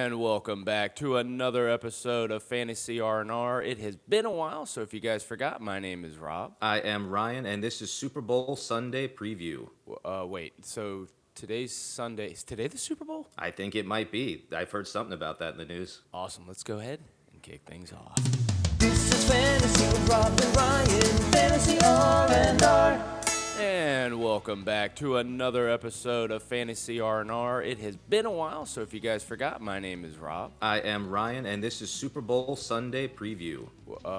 And welcome back to another episode of Fantasy R&R. It has been a while, so if you guys forgot, my name is Rob. I am Ryan, and this is Super Bowl Sunday preview. Wait, so today's Sunday. Is today the Super Bowl? I think it might be. I've heard something about that in the news. Awesome. Let's go ahead and kick things off. This is Fantasy with Rob and Ryan, Fantasy R&R. And welcome back to another episode of Fantasy R&R. It has been a while, so if you guys forgot, my name is Rob. I am Ryan, and this is Super Bowl Sunday preview.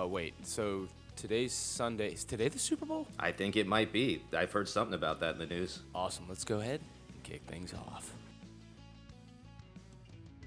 Wait, so today's Sunday. Is today the Super Bowl? I think it might be. I've heard something about that in the news. Awesome. Let's go ahead and kick things off.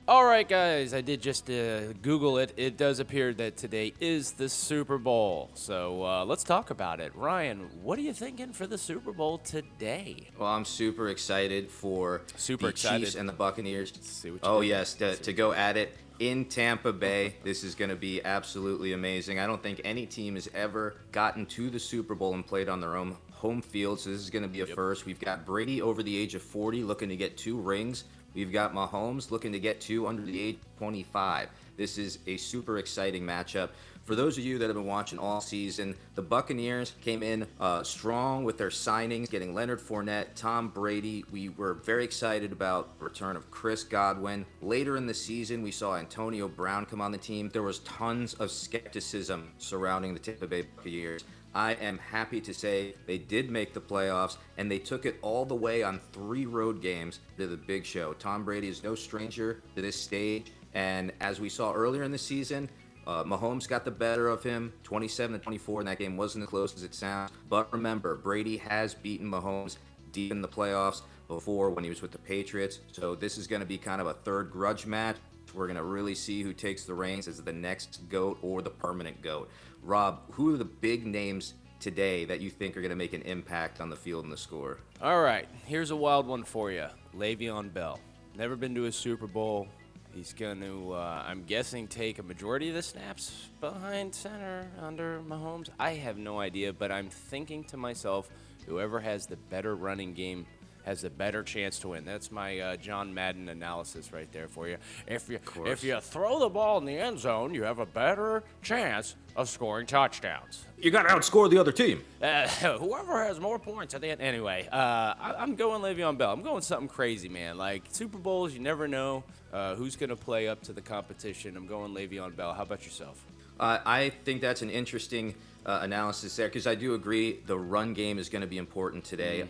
All right, guys, I did just Google it. It does appear that today is the Super Bowl. So let's talk about it. Ryan, what are you thinking for the Super Bowl today? Well, I'm super excited for the Chiefs and the Buccaneers. To go at it in Tampa Bay. This is going to be absolutely amazing. I don't think any team has ever gotten to the Super Bowl and played on their own home field, so this is going to be a first. We've got Brady over the age of 40 looking to get 2 rings. We've got Mahomes looking to get 2 under the age of 25. This is a super exciting matchup. For those of you that have been watching all season, the Buccaneers came in strong with their signings, getting Leonard Fournette, Tom Brady. We were very excited about the return of Chris Godwin. Later in the season, we saw Antonio Brown come on the team. There was tons of skepticism surrounding the Tampa Bay Buccaneers. I am happy to say they did make the playoffs, and they took it all the way on 3 road games to the big show. Tom Brady is no stranger to this stage, and as we saw earlier in the season, Mahomes got the better of him, 27-24, and that game wasn't as close as it sounds. But remember, Brady has beaten Mahomes deep in the playoffs before when he was with the Patriots, so this is going to be kind of a third grudge match. We're going to really see who takes the reins as the next GOAT or the permanent GOAT. Rob, who are the big names today that you think are going to make an impact on the field and the score? All right, here's a wild one for you. Le'Veon Bell. Never been to a Super Bowl. He's going to, I'm guessing, take a majority of the snaps behind center under Mahomes. I have no idea, but I'm thinking to myself, whoever has the better running game has a better chance to win. That's my John Madden analysis right there for you. If you throw the ball in the end zone, you have a better chance of scoring touchdowns. You got to outscore the other team. Whoever has more points at the end. Anyway, I'm going Le'Veon Bell. I'm going something crazy, man. Like Super Bowls, you never know who's going to play up to the competition. I'm going Le'Veon Bell. How about yourself? I think that's an interesting analysis there because I do agree the run game is going to be important today.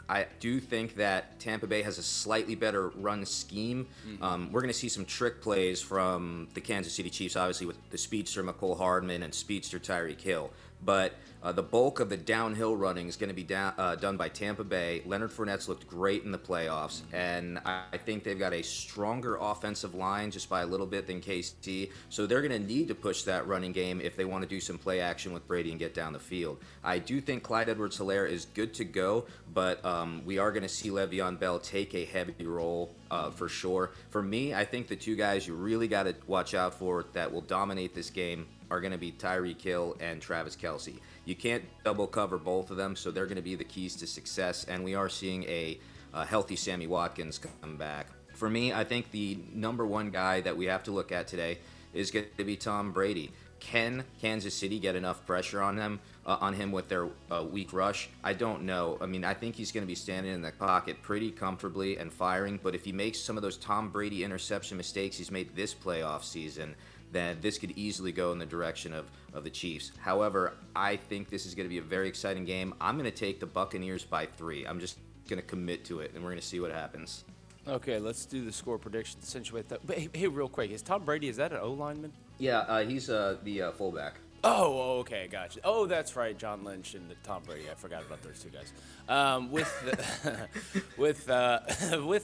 I do think that Tampa Bay has a slightly better run scheme. We're going to see some trick plays from the Kansas City Chiefs, obviously with the speedster McCole Hardman and speedster Tyreek Hill. But the bulk of the downhill running is going to be done by Tampa Bay. Leonard Fournette's looked great in the playoffs, and I think they've got a stronger offensive line just by a little bit than KC. So they're going to need to push that running game if they want to do some play action with Brady and get down the field. I do think Clyde Edwards-Helaire is good to go, but we are going to see Le'Veon Bell take a heavy role for sure. For me, I think the 2 guys you really got to watch out for that will dominate this game are going to be Tyreek Hill and Travis Kelce. You can't double cover both of them, so they're going to be the keys to success, and we are seeing a healthy Sammy Watkins come back. For me, I think the number 1 guy that we have to look at today is going to be Tom Brady. Can Kansas City get enough pressure on him with their weak rush? I don't know. I mean, I think he's going to be standing in the pocket pretty comfortably and firing, but if he makes some of those Tom Brady interception mistakes he's made this playoff season, then this could easily go in the direction of the Chiefs. However, I think this is going to be a very exciting game. I'm going to take the Buccaneers by 3. I'm just going to commit to it, and we're going to see what happens. Okay, let's do the score prediction. Accentuate that. But hey, real quick, is Tom Brady, is that an O-lineman? Yeah, he's the fullback. Oh, okay, gotcha. Oh, that's right, John Lynch and Tom Brady. I forgot about those 2 guys. With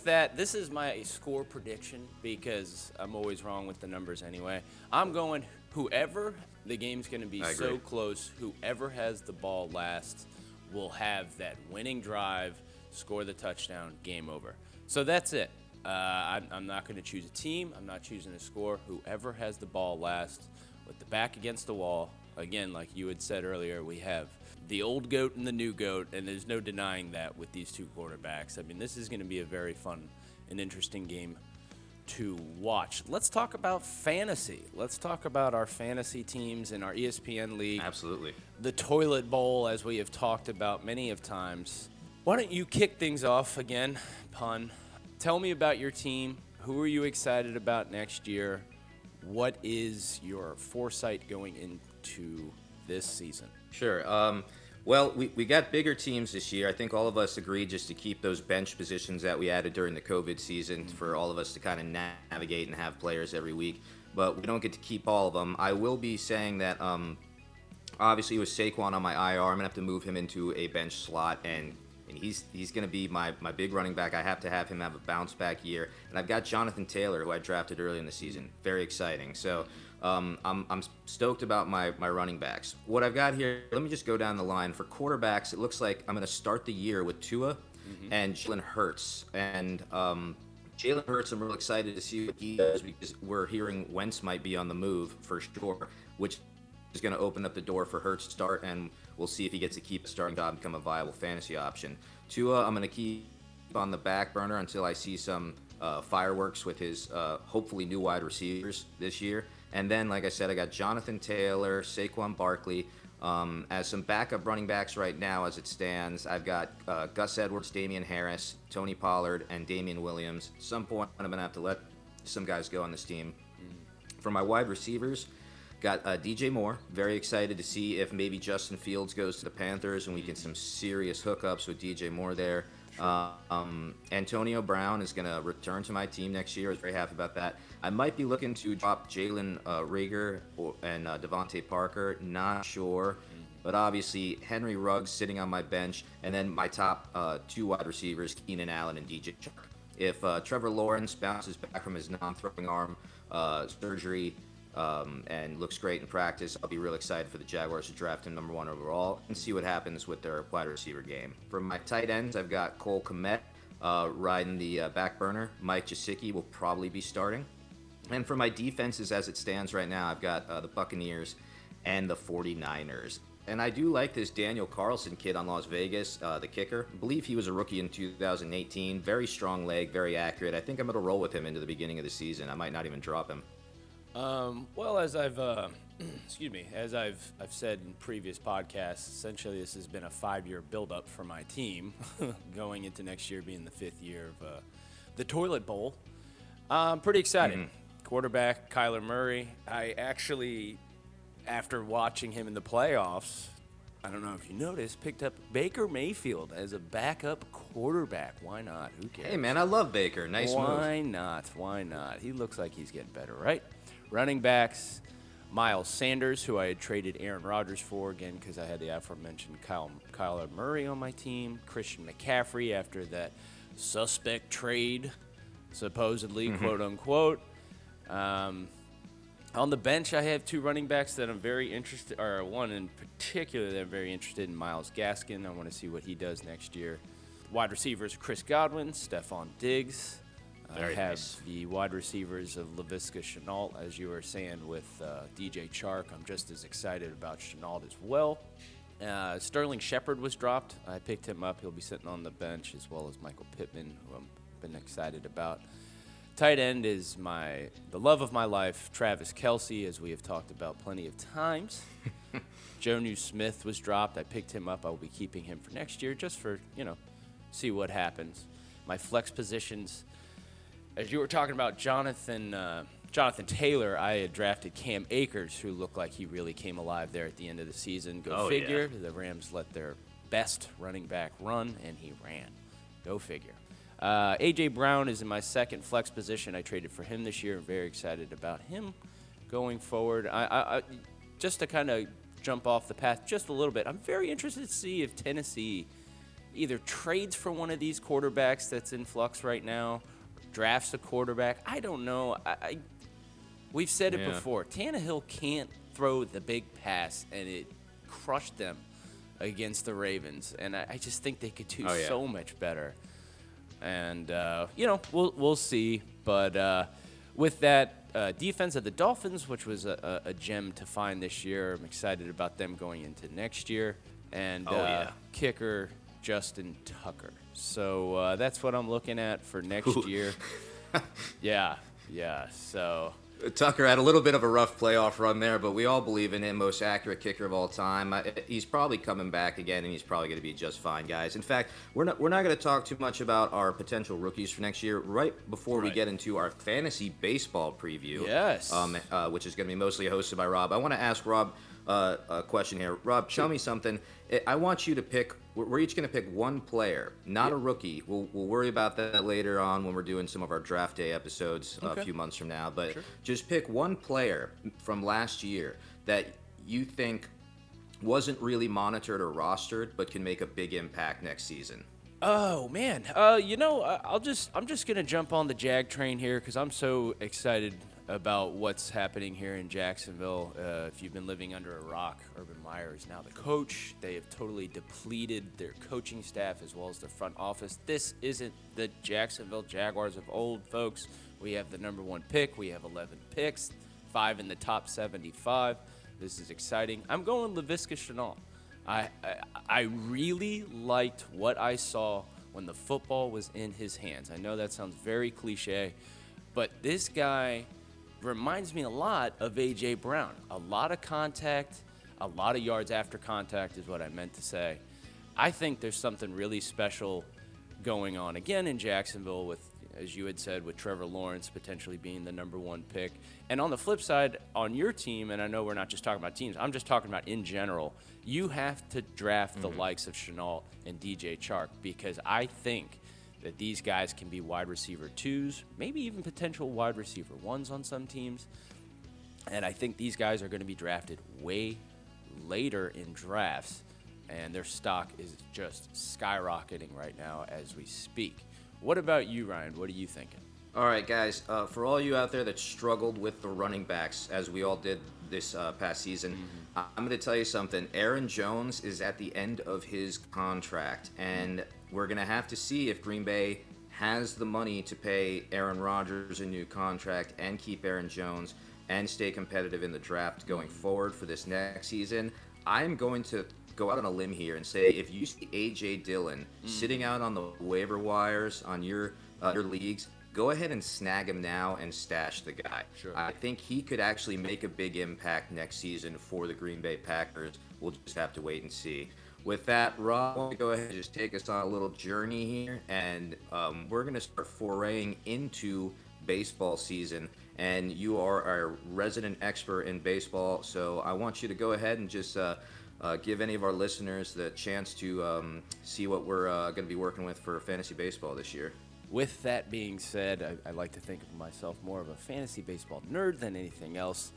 that, this is my score prediction because I'm always wrong with the numbers anyway. I'm going whoever, the game's going to be so close, whoever has the ball last will have that winning drive, score the touchdown, game over. So that's it. I'm not going to choose a team. I'm not choosing a score. Whoever has the ball last with the back against the wall. Again, like you had said earlier, we have the old GOAT and the new GOAT, and there's no denying that with these 2 quarterbacks. I mean, this is going to be a very fun and interesting game to watch. Let's talk about fantasy. Let's talk about our fantasy teams in our ESPN league. Absolutely. The toilet bowl, as we have talked about many of times. Why don't you kick things off again, pun? Tell me about your team. Who are you excited about next year? What is your foresight going into this season? Sure. Well, we got bigger teams this year. I think all of us agreed just to keep those bench positions that we added during the COVID season for all of us to kind of navigate and have players every week. But we don't get to keep all of them. I will be saying that obviously with Saquon on my IR, I'm going to have to move him into a bench slot, and he's going to be my big running back. I have to have him have a bounce back year. And I've got Jonathan Taylor, who I drafted early in the season. Very exciting. So I'm stoked about my running backs. What I've got here, let me just go down the line. For quarterbacks, it looks like I'm going to start the year with Tua and Jalen Hurts. And Jalen Hurts, I'm real excited to see what he does, because we're hearing Wentz might be on the move for sure, which is going to open up the door for Hurts to start, and we'll see if he gets to keep a starting job and become a viable fantasy option. Tua, I'm going to keep on the back burner until I see some fireworks with his hopefully new wide receivers this year. And then, like I said, I got Jonathan Taylor, Saquon Barkley. As some backup running backs right now as it stands, I've got Gus Edwards, Damian Harris, Tony Pollard, and Damian Williams. At some point, I'm going to have to let some guys go on this team. For my wide receivers, got DJ Moore. Very excited to see if maybe Justin Fields goes to the Panthers and we get some serious hookups with DJ Moore there. Antonio Brown is going to return to my team next year. I was very happy about that. I might be looking to drop Jalen Reagor and Devontae Parker. Not sure. But obviously, Henry Ruggs sitting on my bench. And then my top two wide receivers, Keenan Allen and DJ Chark. If Trevor Lawrence bounces back from his non-throwing arm surgery and looks great in practice, I'll be real excited for the Jaguars to draft him number 1 overall and see what happens with their wide receiver game. For my tight ends, I've got Cole Kmet riding the back burner. Mike Gesicki will probably be starting. And for my defenses as it stands right now, I've got the Buccaneers and the 49ers. And I do like this Daniel Carlson kid on Las Vegas, the kicker. I believe he was a rookie in 2018. Very strong leg, very accurate. I think I'm going to roll with him into the beginning of the season. I might not even drop him. Well, as I've as I've said in previous podcasts, essentially this has been a 5-year build-up for my team, going into next year being the 5th year of the toilet bowl. I'm pretty excited. Quarterback Kyler Murray. I actually, after watching him in the playoffs, I don't know if you noticed, picked up Baker Mayfield as a backup quarterback. Why not? Who cares? Hey, man, I love Baker. Nice move. Why not? Why not? He looks like he's getting better, right? Running backs, Miles Sanders, who I had traded Aaron Rodgers for, again, because I had the aforementioned Kyler Murray on my team. Christian McCaffrey after that suspect trade, supposedly, quote-unquote. On the bench, I have 2 running backs that I'm very interested, or one in particular that I'm very interested in, Myles Gaskin. I want to see what he does next year. Wide receivers, Chris Godwin, Stephon Diggs. I have the wide receivers of Laviska Shenault, as you were saying, with DJ Chark. I'm just as excited about Shenault as well. Sterling Shepard was dropped. I picked him up. He'll be sitting on the bench, as well as Michael Pittman, who I've been excited about. Tight end is the love of my life, Travis Kelce, as we have talked about plenty of times. Jonnu Smith was dropped. I picked him up. I will be keeping him for next year, just for, see what happens. My flex positions, as you were talking about Jonathan Taylor, I had drafted Cam Akers, who looked like he really came alive there at the end of the season. Go figure. Yeah. The Rams let their best running back run, and he ran. Go figure. A.J. Brown is in my second flex position. I traded for him this year. I'm very excited about him going forward. I just to kind of jump off the path just a little bit, I'm very interested to see if Tennessee either trades for one of these quarterbacks that's in flux right now, drafts a quarterback. I don't know. We've said it before. Tannehill can't throw the big pass, and it crushed them against the Ravens. And I just think they could do so much better. And, we'll see. But with that defense of the Dolphins, which was a gem to find this year, I'm excited about them going into next year. And kicker, Justin Tucker. So that's what I'm looking at for next year. Yeah. Yeah, so Tucker had a little bit of a rough playoff run there, but we all believe in him, most accurate kicker of all time. He's probably coming back again, and he's probably going to be just fine, guys. In fact, we're not going to talk too much about our potential rookies for next year. Right before we get into our fantasy baseball preview, yes, which is going to be mostly hosted by Rob. I want to ask Rob a question here. Rob, tell me something. I want you to pick. We're each going to pick one player, not a rookie. We'll worry about that later on when we're doing some of our draft day episodes a few months from now. But just pick one player from last year that you think wasn't really monitored or rostered, but can make a big impact next season. Oh man, I'm just gonna jump on the Jag train here because I'm so excited about what's happening here in Jacksonville. If you've been living under a rock, Urban Meyer is now the coach. They have totally depleted their coaching staff as well as their front office. This isn't the Jacksonville Jaguars of old, folks. We have the number 1 pick. We have 11 picks, 5 in the top 75. This is exciting. I'm going Laviska Shenault. I really liked what I saw when the football was in his hands. I know that sounds very cliche, but this guy reminds me a lot of A.J. Brown. A lot of contact, a lot of yards after contact is what I meant to say. I think there's something really special going on again in Jacksonville with, as you had said, with Trevor Lawrence potentially being the number 1 pick. And on the flip side, on your team, and I know we're not just talking about teams, I'm just talking about in general, you have to draft the likes of Shenault and DJ Chark because I think that these guys can be wide receiver 2s, maybe even potential wide receiver 1s on some teams. And I think these guys are going to be drafted way later in drafts, and their stock is just skyrocketing right now as we speak. What about you, Ryan? What are you thinking? All right, guys. For all you out there that struggled with the running backs, as we all did this past season, I'm going to tell you something. Aaron Jones is at the end of his contract, and we're going to have to see if Green Bay has the money to pay Aaron Rodgers a new contract and keep Aaron Jones and stay competitive in the draft going forward for this next season. I'm going to go out on a limb here and say if you see A.J. Dillon sitting out on the waiver wires on your leagues, go ahead and snag him now and stash the guy. Sure. I think he could actually make a big impact next season for the Green Bay Packers. We'll just have to wait and see. With that, Rob, why don't you go ahead and just take us on a little journey here, and we're going to start foraying into baseball season. And you are our resident expert in baseball, so I want you to go ahead and just give any of our listeners the chance to see what we're going to be working with for fantasy baseball this year. With that being said, I like to think of myself more of a fantasy baseball nerd than anything else.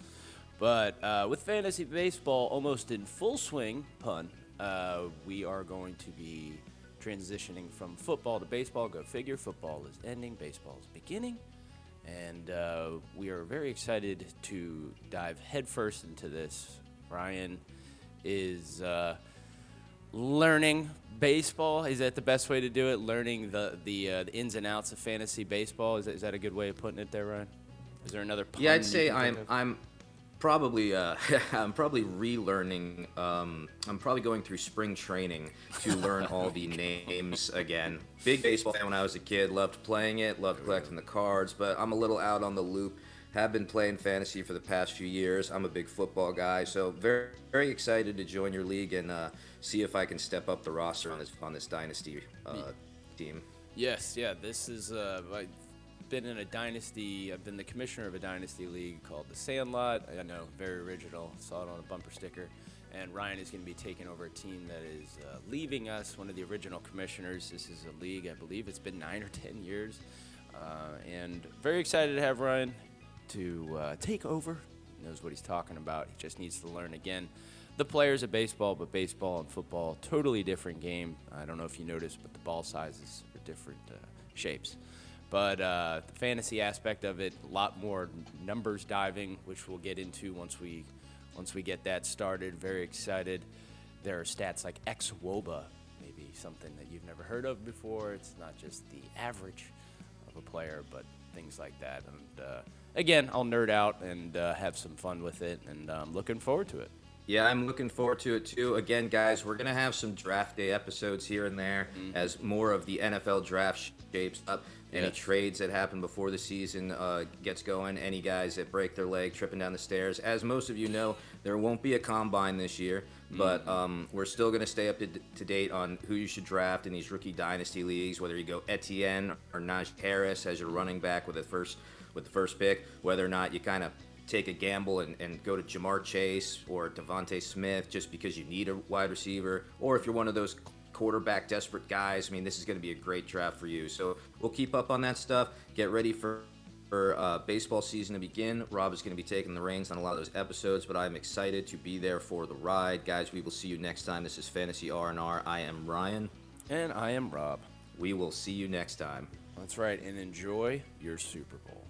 But with fantasy baseball almost in full swing, pun, we are going to be transitioning from football to baseball. Go figure, football is ending, baseball is beginning. And we are very excited to dive headfirst into this. Ryan is learning baseball. Is that the best way to do it? Learning the ins and outs of fantasy baseball. Is that a good way of putting it there, Ryan? Is there another pun? Yeah, I'd say I'm probably I'm probably relearning. I'm probably going through spring training to learn all the names again. Big baseball fan when I was a kid. Loved playing it. Loved collecting the cards. But I'm a little out on the loop. Have been playing fantasy for the past few years. I'm a big football guy, so very, very excited to join your league and see if I can step up the roster on this dynasty team. Yes, yeah. This is I've been in a dynasty. I've been the commissioner of a dynasty league called the Sandlot. I know, very original. Saw it on a bumper sticker. And Ryan is going to be taking over a team that is leaving us. One of the original commissioners. This is a league, I believe it's been 9 or 10 years, and very excited to have Ryan to take over. He knows what he's talking about. He just needs to learn again the players of baseball, but baseball and football, totally different game. I don't know if you noticed, but the ball sizes are different shapes. But the fantasy aspect of it, a lot more numbers diving, which we'll get into once we get that started. Very excited. There are stats like xWOBA, maybe something that you've never heard of before. It's not just the average of a player, but things like that. And again, I'll nerd out and have some fun with it, and I'm looking forward to it. Yeah, I'm looking forward to it too. Again, guys, we're going to have some draft day episodes here and there as more of the NFL draft shapes up. any Yes. trades that happen before the season gets going, any guys that break their leg tripping down the stairs. As most of you know, there won't be a combine this year, but we're still going to stay up to date on who you should draft in these rookie dynasty leagues, whether you go Etienne or Najee Harris as your running back with the first pick, whether or not you kind of take a gamble and go to Jamar Chase or Devontae Smith just because you need a wide receiver, or if you're one of those quarterback desperate guys. I mean, this is going to be a great draft for you. So we'll keep up on that stuff. Get ready for baseball season to begin. Rob is going to be taking the reins on a lot of those episodes, but I'm excited to be there for the ride. Guys, we will see you next time. This is Fantasy R&R. I am Ryan. And I am Rob. We will see you next time. That's right, and enjoy your Super Bowl.